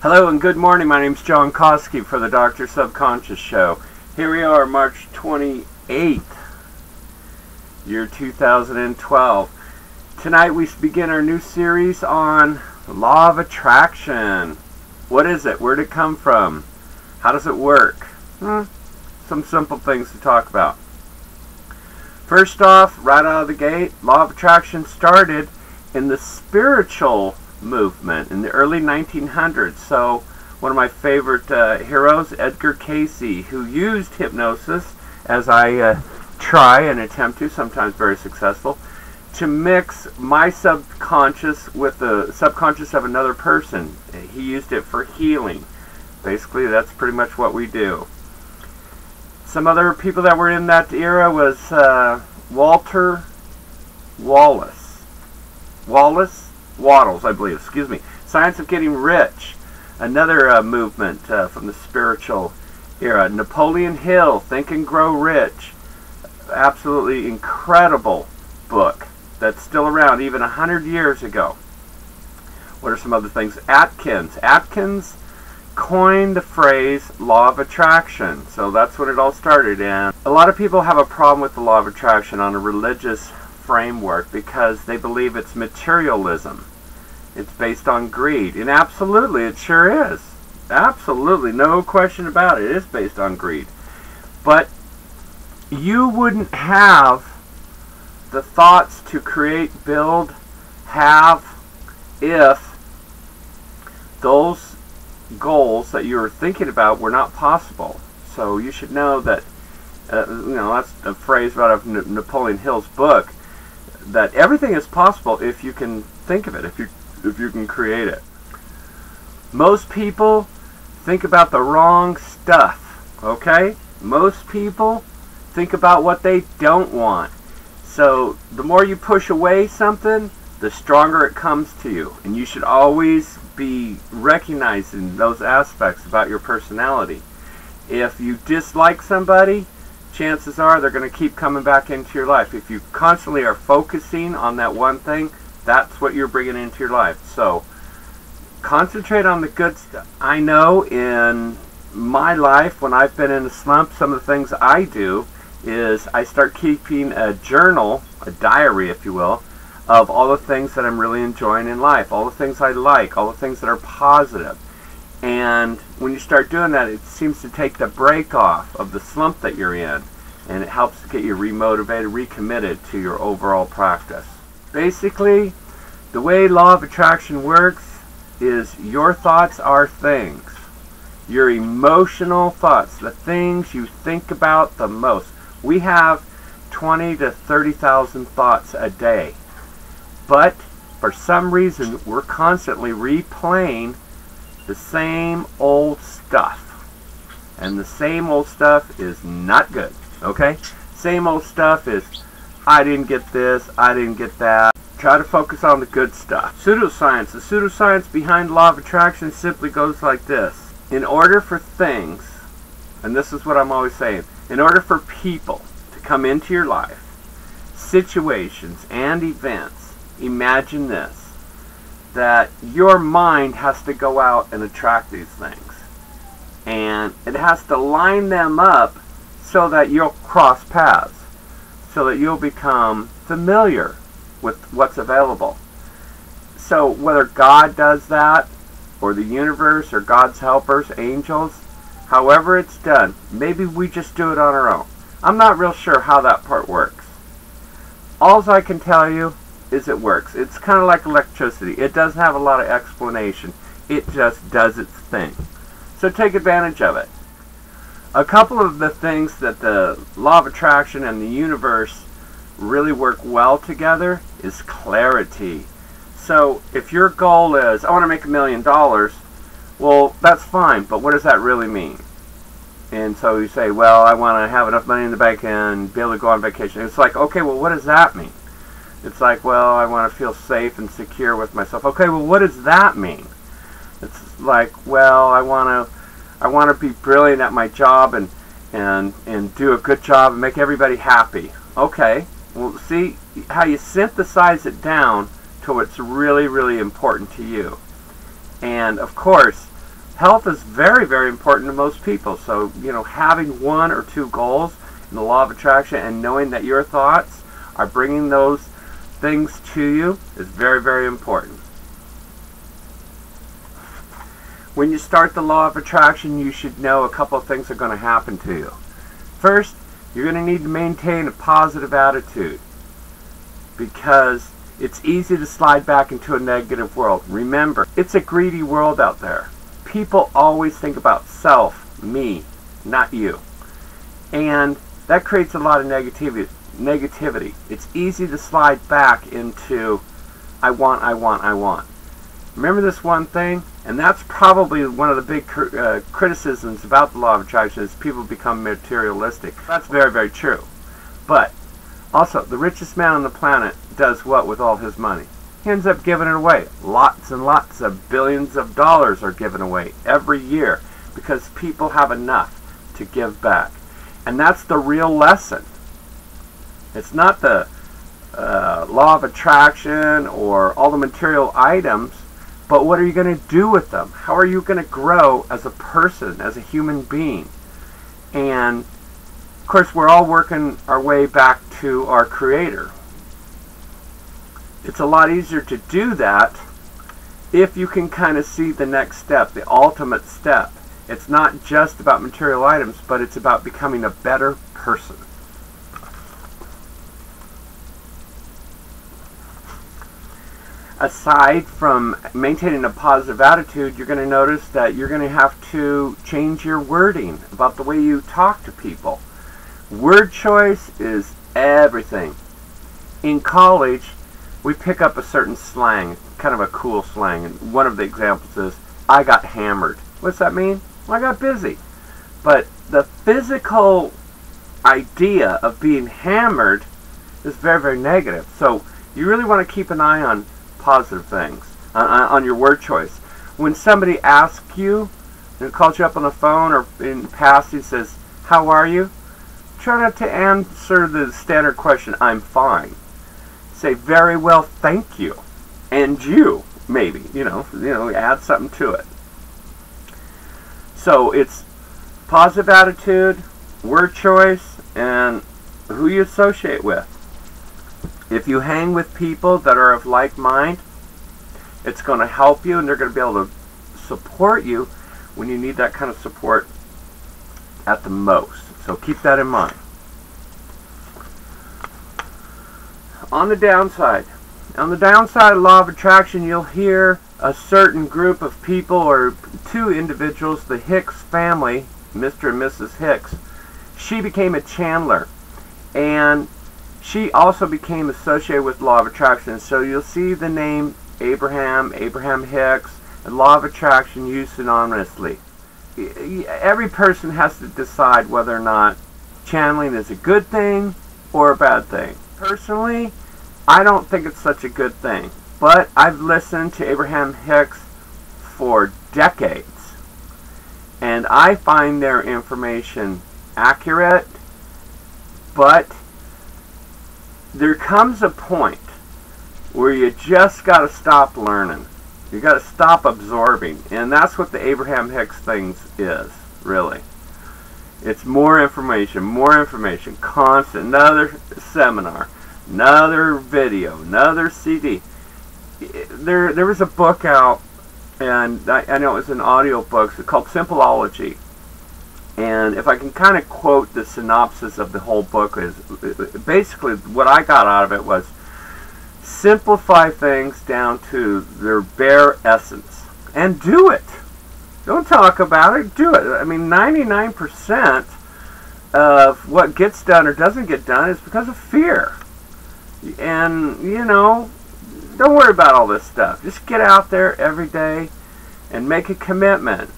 Hello and good morning. My name's John Koscki for the Dr. Subconscious Show. Here we are, March 28th, year 2012. Tonight we begin our new series on the Law of Attraction. What is it? Where did it come from? How does it work? Some simple things to talk about. First off, right out of the gate, Law of Attraction started in the spiritual movement in the early 1900s. So one of my favorite heroes, Edgar Cayce, who used hypnosis, as I try and attempt to, sometimes very successful, to mix my subconscious with the subconscious of another person. He used it for healing. Basically, that's pretty much what we do. Some other people that were in that era was Walter Wattles, I believe, excuse me. Science of Getting Rich, another movement from the spiritual era. Napoleon Hill, Think and Grow Rich, absolutely incredible book that's still around even 100 years ago. What are some other things? Atkins coined the phrase Law of Attraction, so that's when it all started. And a lot of people have a problem with the Law of Attraction on a religious framework because they believe it's materialism. It's based on greed, and absolutely it sure is. Absolutely, no question about it. It is based on greed. But you wouldn't have the thoughts to create, build, have, if those goals that you were thinking about were not possible. So you should know that, that's a phrase out of Napoleon Hill's book, that everything is possible if you can think of it, if you can create it. Most people think about the wrong stuff, okay? Most people think about what they don't want. So the more you push away something, the stronger it comes to you. And you should always be recognizing those aspects about your personality. If you dislike somebody, chances are they're going to keep coming back into your life. If you constantly are focusing on that one thing, that's what you're bringing into your life. So concentrate on the good stuff. I know in my life, when I've been in a slump, some of the things I do is I start keeping a journal, a diary if you will, of all the things that I'm really enjoying in life, all the things I like, all the things that are positive. And when you start doing that, it seems to take the break off of the slump that you're in, and it helps to get you remotivated, recommitted to your overall practice. Basically, the way Law of Attraction works is your thoughts are things. Your emotional thoughts, the things you think about the most. We have 20 to 30,000 thoughts a day. But for some reason, we're constantly replaying the same old stuff. And the same old stuff is not good, okay? Same old stuff is, I didn't get this, I didn't get that. Try to focus on the good stuff. Pseudoscience. The pseudoscience behind Law of Attraction simply goes like this. In order for things, and this is what I'm always saying, in order for people to come into your life, situations and events, imagine this, that your mind has to go out and attract these things. And it has to line them up so that you'll cross paths, so that you'll become familiar with what's available. So whether God does that, or the universe, or God's helpers, angels, however it's done, maybe we just do it on our own. I'm not real sure how that part works. All I can tell you is it works. It's kind of like electricity. It doesn't have a lot of explanation. It just does its thing. So take advantage of it. A couple of the things that the Law of Attraction and the universe really work well together is clarity. So if your goal is, I want to make $1 million, well, that's fine, but what does that really mean? And so you say, well, I want to have enough money in the bank and be able to go on vacation. It's like, okay, well, what does that mean? It's like, well, I want to feel safe and secure with myself. Okay, well, what does that mean? It's like, well, I want to be brilliant at my job and do a good job and make everybody happy. Okay, well, see how you synthesize it down to what's really, really important to you. And of course, Health is very, very important to most people. So, having 1 or 2 goals in the law of attraction and knowing that your thoughts are bringing those things to you is very, very important. When you start the law of attraction, you should know a couple of things are going to happen to you. First, you're going to need to maintain a positive attitude, because it's easy to slide back into a negative world. Remember, it's a greedy world out there. People always think about self, me, not you. And that creates a lot of negativity. It's easy to slide back into I want. Remember this one thing, and that's probably one of the big criticisms about the law of attraction, is people become materialistic. That's very, very true. But also, the richest man on the planet does what with all his money? He ends up giving it away. Lots and lots of billions of dollars are given away every year because people have enough to give back. And that's the real lesson. It's not the law of attraction or all the material items, but what are you going to do with them? How are you going to grow as a person, as a human being? And of course, we're all working our way back to our Creator. It's a lot easier to do that if you can kind of see the next step, the ultimate step. It's not just about material items, but it's about becoming a better person. Aside from maintaining a positive attitude, you're going to notice that you're going to have to change your wording about the way you talk to people. Word choice is everything. In college, we pick up a certain slang, kind of a cool slang, and one of the examples is, I got hammered. What's that mean? Well, I got busy. But the physical idea of being hammered is very, very negative. So you really want to keep an eye on positive things, on your word choice. When somebody asks you, and calls you up on the phone or in passing says, how are you? Try not to answer the standard question, I'm fine. Say, very well, thank you. And you, maybe, add something to it. So it's positive attitude, word choice, and who you associate with. If you hang with people that are of like mind, it's going to help you, and they're going to be able to support you when you need that kind of support at the most. So keep that in mind. On the downside of law of attraction, you'll hear a certain group of people or 2 individuals, the Hicks family, Mr. and Mrs. Hicks. She became a channeler, and she also became associated with law of attraction. So you'll see the name Abraham Hicks, and law of attraction used synonymously. Every person has to decide whether or not channeling is a good thing or a bad thing. Personally, I don't think it's such a good thing, but I've listened to Abraham Hicks for decades, and I find their information accurate, but there comes a point where you just got to stop learning. You got to stop absorbing, and that's what the Abraham Hicks thing is, really. It's more information, constant, another seminar, another video, another CD. There was a book out, and I know it was an audio book, it's called Simpleology. And if I can kind of quote the synopsis of the whole book, is basically what I got out of it was, simplify things down to their bare essence and do it. Don't talk about it, do it. I mean, 99% of what gets done or doesn't get done is because of fear. And, don't worry about all this stuff. Just get out there every day and make a commitment.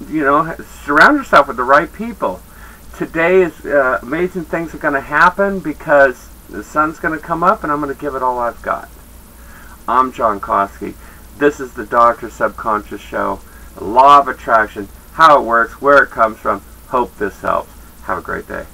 Surround yourself with the right people. Today is amazing things are going to happen because the sun's going to come up and I'm going to give it all I've got. I'm John Koscki. This is the Dr. Subconscious Show. The law of attraction, how it works, where it comes from. Hope this helps. Have a great day.